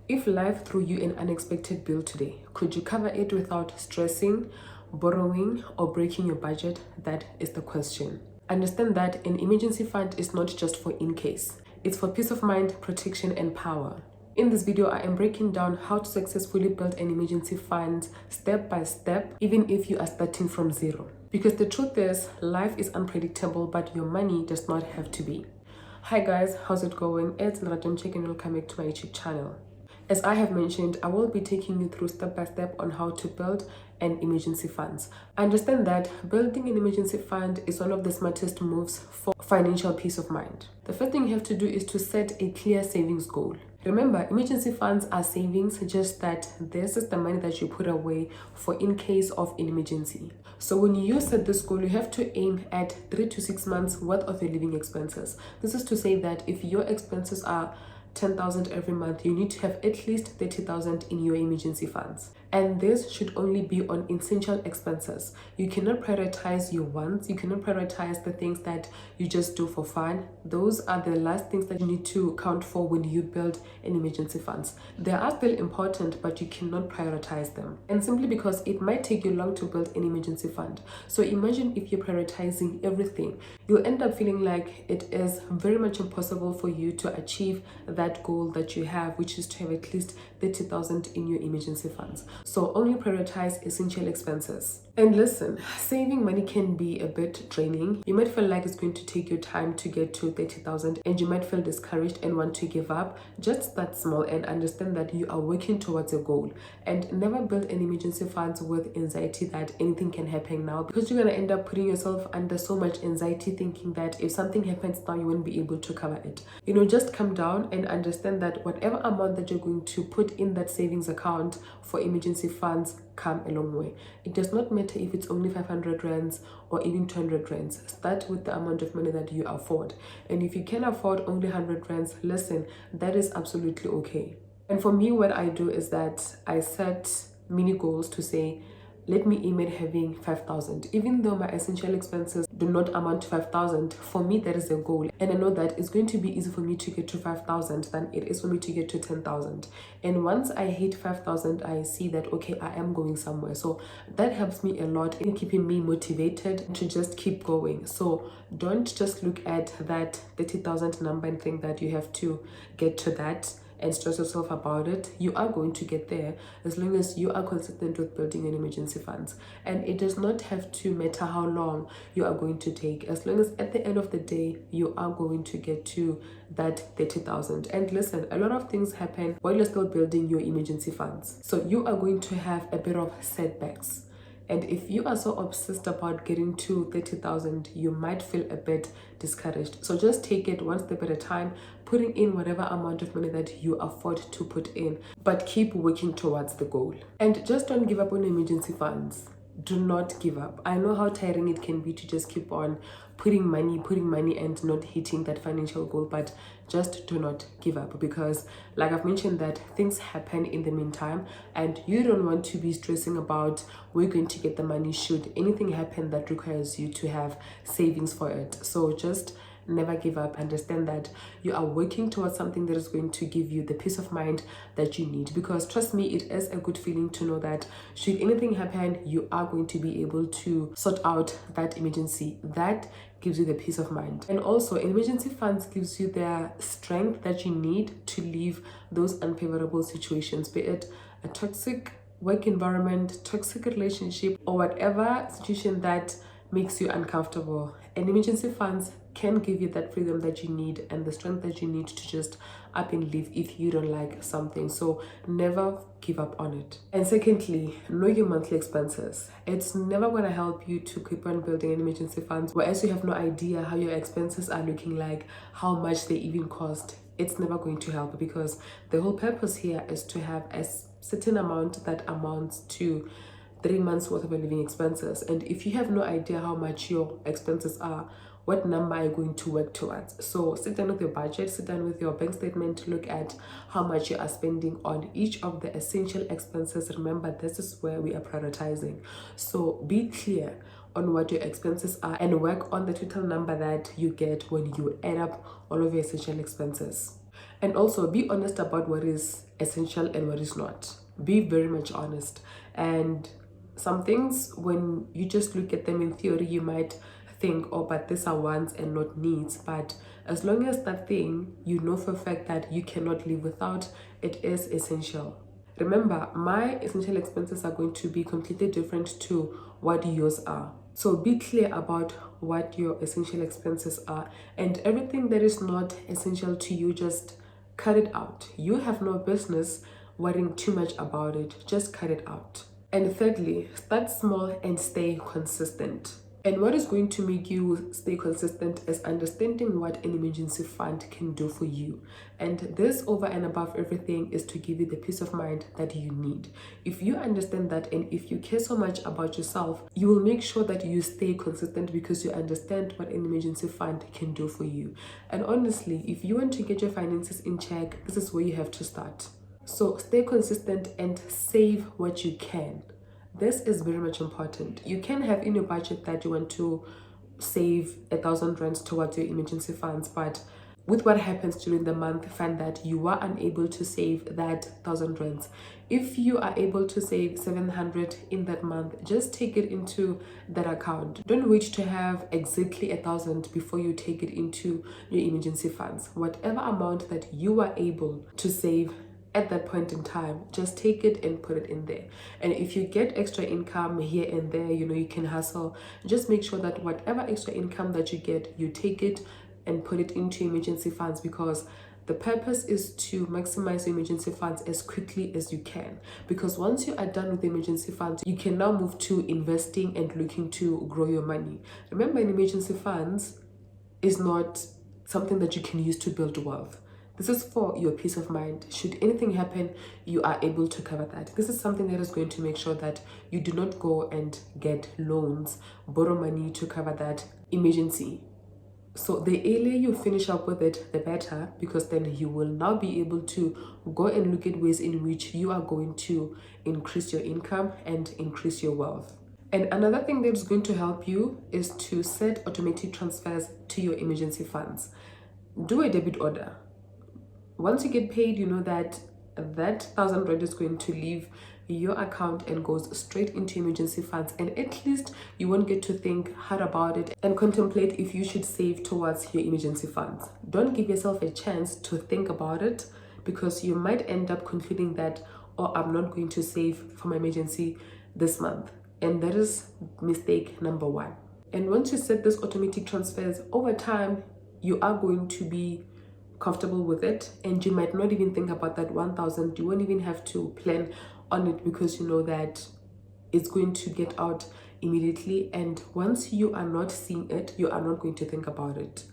If life threw you an unexpected bill today, could you cover it without stressing, borrowing, or breaking your budget? That is the question. Understand that an emergency fund is not just for in case. It's for peace of mind, protection, and power. In this video, I am breaking down how to successfully build an emergency fund step by step, even if you are starting from zero. Because the truth is, life is unpredictable, but your money does not have to be. Hi guys, how's it going? It's Nradon Check and welcome back to my YouTube channel. As I have mentioned, I will be taking you through step by step on how to build an emergency fund. Understand that building an emergency fund is one of the smartest moves for financial peace of mind. The first thing you have to do is to set a clear savings goal. Remember, emergency funds are savings, just that this is the money that you put away for in case of an emergency. So when you set this goal, you have to aim at 3 to 6 months worth of your living expenses. This is to say that if your expenses are 10,000 every month, you need to have at least 30,000 in your emergency funds. And this should only be on essential expenses. You cannot prioritize your wants. You cannot prioritize the things that you just do for fun. Those are the last things that you need to account for when you build an emergency funds. They are still important, but you cannot prioritize them. And simply because it might take you long to build an emergency fund. So imagine if you're prioritizing everything, you'll end up feeling like it is very much impossible for you to achieve that goal that you have, which is to have at least 30,000 in your emergency funds. So only prioritize essential expenses. And listen, saving money can be a bit draining. You might feel like it's going to take you time to get to 30,000 and you might feel discouraged and want to give up. Just start small and understand that you are working towards a goal. And never build an emergency funds with anxiety that anything can happen now, because you're going to end up putting yourself under so much anxiety thinking that if something happens now, you won't be able to cover it. Just calm down and understand that whatever amount that you're going to put in that savings account for emergency funds come a long way. It does not matter if it's only 500 rands or even 200 rands. Start with the amount of money that you afford. And if you can afford only 100 rands, listen, that is absolutely okay. And for me, what I do is that I set mini goals to say, let me aim at having 5,000. Even though my essential expenses do not amount to 5,000, for me that is a goal. And I know that it's going to be easy for me to get to 5,000 than it is for me to get to 10,000. And once I hit 5,000, I see that, okay, I am going somewhere. So that helps me a lot in keeping me motivated to just keep going. So don't just look at that 30,000 number and think that you have to get to that and stress yourself about it. You are going to get there as long as you are consistent with building an emergency funds. And it does not have to matter how long you are going to take, as long as at the end of the day you are going to get to that 30,000. And listen, a lot of things happen while you're still building your emergency funds, so you are going to have a bit of setbacks. And if you are so obsessed about getting to 30,000, you might feel a bit discouraged. So just take it one step at a time, putting in whatever amount of money that you afford to put in, but keep working towards the goal. And just don't give up on emergency funds. Do not give up. I know how tiring it can be to just keep on putting money and not hitting that financial goal, but just do not give up, because like I've mentioned, that things happen in the meantime and you don't want to be stressing about where you're going to get the money should anything happen that requires you to have savings for it. So just never give up. Understand that you are working towards something that is going to give you the peace of mind that you need, because trust me, it is a good feeling to know that should anything happen, you are going to be able to sort out that emergency. That gives you the peace of mind. And also, emergency funds gives you the strength that you need to leave those unfavorable situations, be it a toxic work environment, toxic relationship, or whatever situation that makes you uncomfortable. And emergency funds can give you that freedom that you need and the strength that you need to just up and leave if you don't like something. So never give up on it. And secondly, know your monthly expenses. It's never going to help you to keep on building an emergency funds whereas you have no idea how your expenses are looking like, how much they even cost. It's never going to help, because the whole purpose here is to have a certain amount that amounts to 3 months worth of your living expenses. And if you have no idea how much your expenses are, what number are you going to work towards? So sit down with your budget, sit down with your bank statement to look at how much you are spending on each of the essential expenses. Remember, this is where we are prioritizing. So be clear on what your expenses are and work on the total number that you get when you add up all of your essential expenses. And also be honest about what is essential and what is not. Be very much honest. And some things, when you just look at them in theory, you might think, oh, but these are wants and not needs. But as long as that thing you know for a fact that you cannot live without, it is essential. Remember, my essential expenses are going to be completely different to what yours are. So be clear about what your essential expenses are, and everything that is not essential to you, just cut it out. You have no business worrying too much about it. Just cut it out. And thirdly, start small and stay consistent. And what is going to make you stay consistent is understanding what an emergency fund can do for you. And this, over and above everything, is to give you the peace of mind that you need. If you understand that, and if you care so much about yourself, you will make sure that you stay consistent because you understand what an emergency fund can do for you. And honestly, if you want to get your finances in check, this is where you have to start. So stay consistent and save what you can. This is very much important. You can have in your budget that you want to save 1,000 rands towards your emergency funds, but with what happens during the month, find that you are unable to save that 1,000 rands. If you are able to save 700 in that month, just take it into that account. Don't wait to have exactly 1,000 before you take it into your emergency funds. Whatever amount that you are able to save at that point in time, just take it and put it in there. And if you get extra income here and there, you can hustle. Just make sure that whatever extra income that you get, you take it and put it into emergency funds, because the purpose is to maximize your emergency funds as quickly as you can. Because once you are done with the emergency funds, you can now move to investing and looking to grow your money. Remember, an emergency funds is not something that you can use to build wealth. This is for your peace of mind. Should anything happen, you are able to cover that. This is something that is going to make sure that you do not go and get loans, borrow money to cover that emergency. So the earlier you finish up with it, the better, because then you will now be able to go and look at ways in which you are going to increase your income and increase your wealth. And another thing that is going to help you is to set automatic transfers to your emergency funds. Do a debit order. Once you get paid, you know that 1,000 rand is going to leave your account and goes straight into emergency funds, and at least you won't get to think hard about it and contemplate if you should save towards your emergency funds. Don't give yourself a chance to think about it, because you might end up concluding that, oh, I'm not going to save for my emergency this month. And that is mistake number one. And once you set this automatic transfers, over time you are going to be comfortable with it, and you might not even think about that 1,000. You won't even have to plan on it, because you know that it's going to get out immediately, and once you are not seeing it, you are not going to think about it.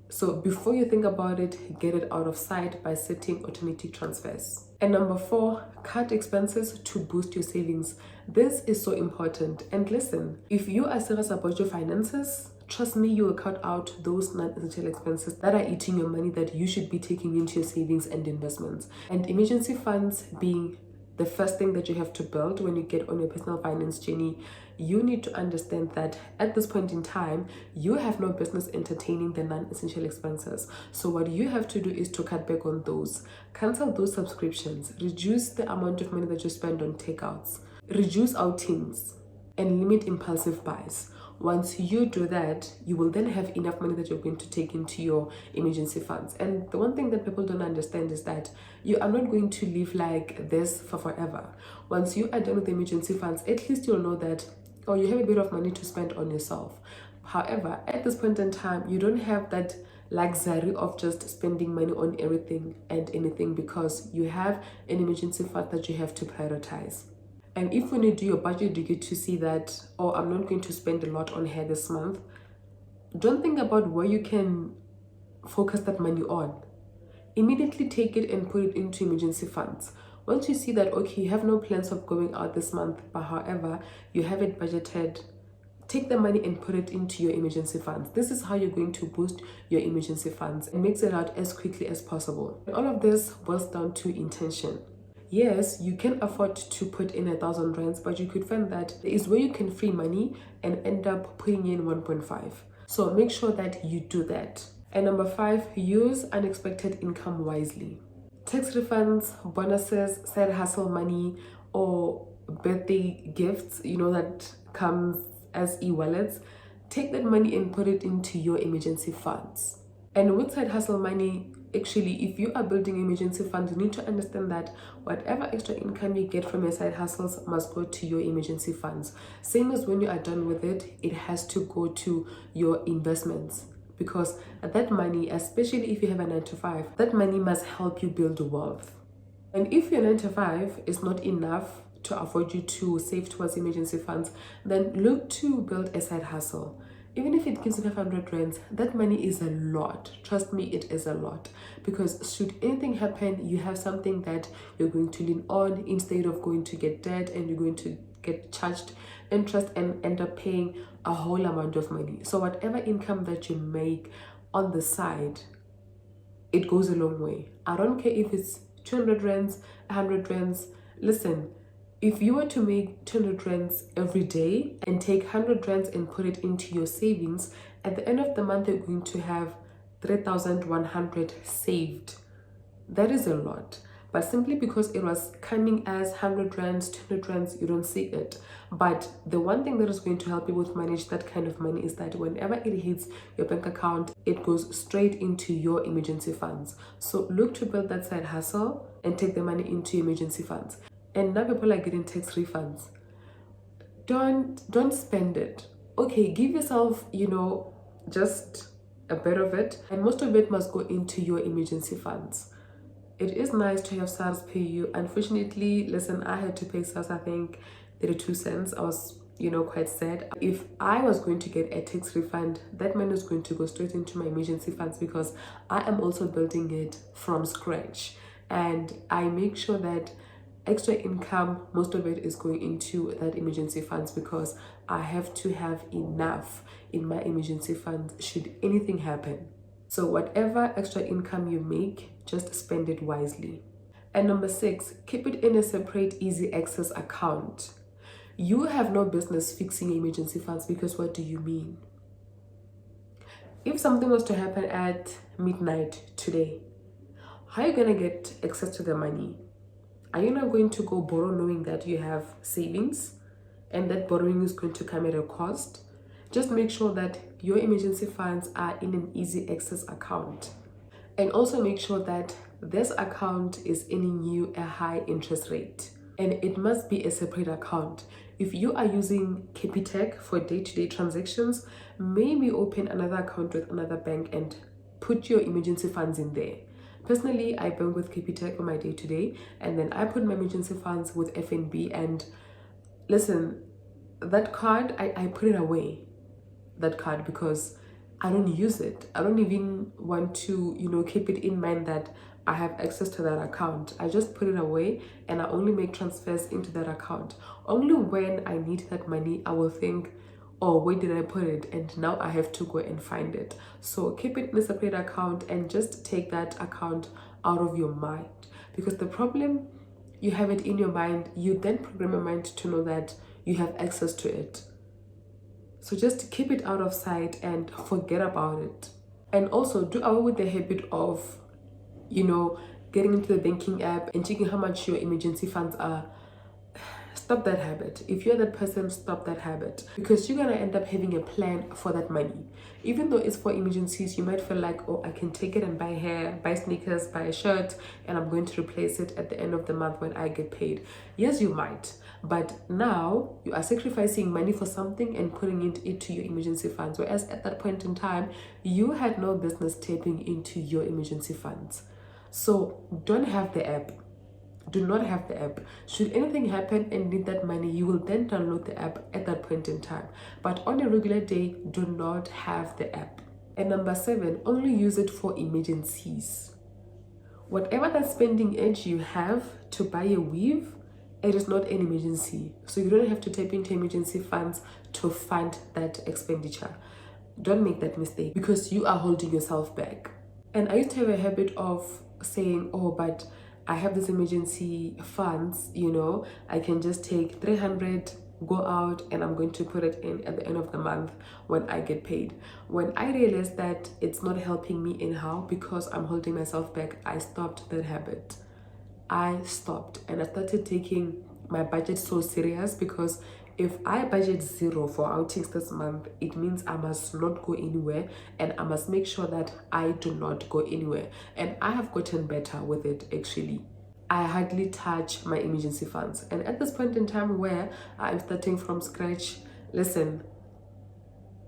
So before you think about it, get it out of sight by setting automatic transfers. And number 4, cut expenses to boost your savings. This is so important. And listen, if you are serious about your finances, trust me, you will cut out those non-essential expenses that are eating your money that you should be taking into your savings and investments. And emergency funds being the first thing that you have to build when you get on your personal finance journey, you need to understand that at this point in time, you have no business entertaining the non-essential expenses. So what you have to do is to cut back on those. Cancel those subscriptions. Reduce the amount of money that you spend on takeouts. Reduce outings and limit impulsive buys. Once you do that, you will then have enough money that you're going to take into your emergency funds. And the one thing that people don't understand is that you are not going to live like this for forever. Once you are done with the emergency funds, at least you'll know that, oh, you have a bit of money to spend on yourself. However, at this point in time, you don't have that luxury of just spending money on everything and anything, because you have an emergency fund that you have to prioritize. And if when you do your budget, you get to see that, oh, I'm not going to spend a lot on hair this month, don't think about where you can focus that money on. Immediately take it and put it into emergency funds. Once you see that, okay, you have no plans of going out this month, but however, you have it budgeted, take the money and put it into your emergency funds. This is how you're going to boost your emergency funds and mix it out as quickly as possible. And all of this boils down to intention. Yes, you can afford to put in 1,000 rands, but you could find that there is where you can free money and end up putting in 1.5. So make sure that you do that. And number 5, use unexpected income wisely. Tax refunds, bonuses, side hustle money, or birthday gifts, that comes as e-wallets. Take that money and put it into your emergency funds. And with side hustle money, actually, if you are building emergency funds, you need to understand that whatever extra income you get from your side hustles must go to your emergency funds. Same as when you are done with it, it has to go to your investments. Because that money, especially if you have a 9 to 5, that money must help you build wealth. And if your 9 to 5 is not enough to afford you to save towards emergency funds, then look to build a side hustle. Even if it gives you 500 rands, that money is a lot. Trust me, it is a lot. Because should anything happen, you have something that you're going to lean on instead of going to get debt and you're going to get charged interest and end up paying a whole amount of money. So whatever income that you make on the side, it goes a long way. I don't care if it's 200 rands, 100 rands. Listen, if you were to make 200 rands every day and take 100 rands and put it into your savings, at the end of the month, you're going to have 3,100 saved. That is a lot. But simply because it was coming as 100 rands, 200 rands, you don't see it. But the one thing that is going to help you with manage that kind of money is that whenever it hits your bank account, it goes straight into your emergency funds. So look to build that side hustle and take the money into emergency funds. And now people are getting tax refunds. Don't spend it. Okay, give yourself, just a bit of it, and most of it must go into your emergency funds. It is nice to have SARS pay you. Unfortunately, listen, I had to pay SARS, I think, 32 cents. I was, quite sad. If I was going to get a tax refund, that money is going to go straight into my emergency funds because I am also building it from scratch. And I make sure that extra income, most of it is going into that emergency funds because I have to have enough in my emergency funds should anything happen. So whatever extra income you make, just spend it wisely. And number 6, keep it in a separate easy access account. You have no business fixing emergency funds because what do you mean? If something was to happen at midnight today, how are you going to get access to the money? Are you not going to go borrow knowing that you have savings and that borrowing is going to come at a cost? Just make sure that your emergency funds are in an easy access account. And also make sure that this account is earning you a high interest rate. And it must be a separate account. If you are using Capitec for day-to-day transactions, maybe open another account with another bank and put your emergency funds in there. Personally, I bank with Capitec for my day-to-day, and then I put my emergency funds with FNB. And listen, that card, I put it away. That card because I don't use it. I don't even want to, keep it in mind that I have access to that account. I just put it away and I only make transfers into that account. Only when I need that money, I will think, oh, where did I put it? And now I have to go and find it. So keep it in a separate account and just take that account out of your mind. Because the problem, you have it in your mind, you then program your mind to know that you have access to it. So just keep it out of sight and forget about it. And also do away with the habit of, getting into the banking app and checking how much your emergency funds are. Stop that habit. If you're that person, stop that habit. Because you're going to end up having a plan for that money. Even though it's for emergencies, you might feel like, oh, I can take it and buy hair, buy sneakers, buy a shirt, and I'm going to replace it at the end of the month when I get paid. Yes, you might. But now you are sacrificing money for something and putting it into your emergency funds. Whereas at that point in time, you had no business tapping into your emergency funds. So don't have the app. Do not have the app. Should anything happen and need that money, you will then download the app at that point in time. But on a regular day, do not have the app. And number 7, only use it for emergencies. Whatever that spending edge you have to buy a weave, it is not an emergency. So you don't have to tap into emergency funds to fund that expenditure. Don't make that mistake because you are holding yourself back. And I used to have a habit of saying, oh, but I have this emergency funds, I can just take 300 go out and I'm going to put it in at the end of the month when I get paid. When I realized that it's not helping me anyhow because I'm holding myself back, I stopped that habit. I stopped and I started taking my budget so serious, because if I budget zero for outings this month, it means I must not go anywhere, and I must make sure that I do not go anywhere. And I have gotten better with it actually. I hardly touch my emergency funds. And at this point in time where I'm starting from scratch, listen,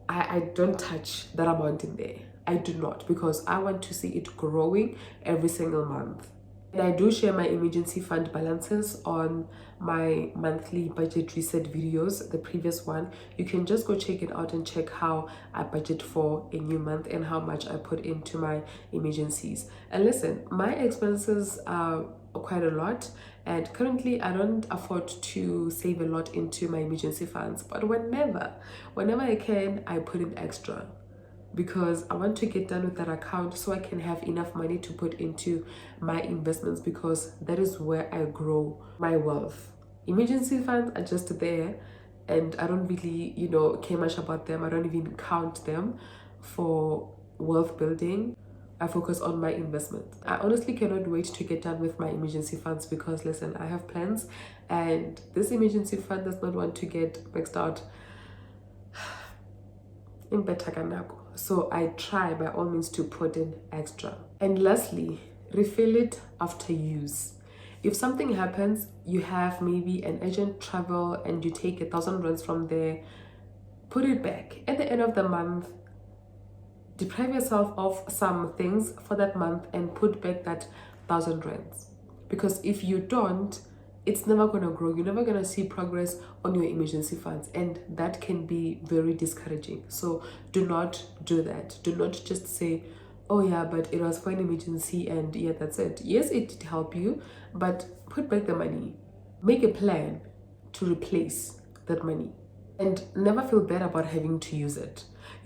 I don't touch that amount in there. I do not, because I want to see it growing every single month. And I do share my emergency fund balances on my monthly budget reset videos, the previous one. You can just go check it out and check how I budget for a new month and how much I put into my emergencies. And listen, my expenses are quite a lot, and currently I don't afford to save a lot into my emergency funds, but whenever I can, I put in extra, because I want to get done with that account so I can have enough money to put into my investments, because that is where I grow my wealth. Emergency funds are just there, and I don't really, care much about them. I don't even count them for wealth building. I focus on my investments. I honestly cannot wait to get done with my emergency funds, because listen, I have plans, and this emergency fund does not want to get maxed out in Betakanako. So I try by all means to put in extra. And lastly, refill it after use. If something happens, you have maybe an urgent travel and you take 1,000 rands from there, put it back. At the end of the month, deprive yourself of some things for that month and put back that 1,000 rands. Because if you don't, it's never going to grow. You're never going to see progress on your emergency funds, and that can be very discouraging. So do not do that. Do not just say, oh yeah, but it was for an emergency and yeah, that's it. Yes, it did help you, but put back the money. Make a plan to replace that money, and never feel bad about having to use it.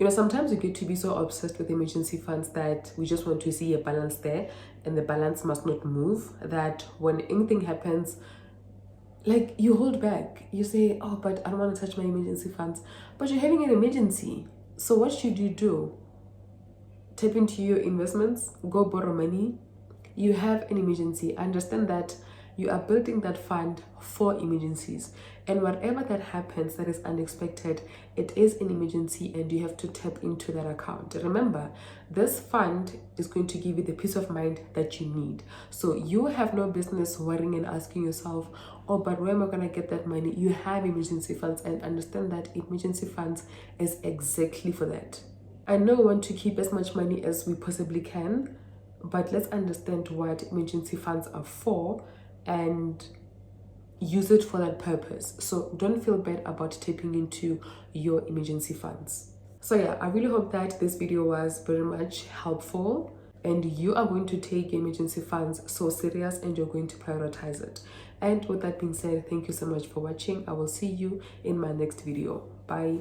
Sometimes we get to be so obsessed with emergency funds that we just want to see a balance there, and the balance must not move, that when anything happens, like, you hold back. You say, oh, but I don't want to touch my emergency funds. But you're having an emergency. So what should you do? Tap into your investments, go borrow money. You have an emergency. Understand that you are building that fund for emergencies. And whatever that happens that is unexpected, it is an emergency, and you have to tap into that account. Remember, this fund is going to give you the peace of mind that you need. So you have no business worrying and asking yourself, oh, but where am I going to get that money? You have emergency funds, and understand that emergency funds is exactly for that. I know we want to keep as much money as we possibly can, but let's understand what emergency funds are for and use it for that purpose. So don't feel bad about tapping into your emergency funds. So yeah, I really hope that this video was very much helpful, and you are going to take emergency funds so serious, and you're going to prioritize it. And with that being said, thank you so much for watching. I will see you in my next video. Bye.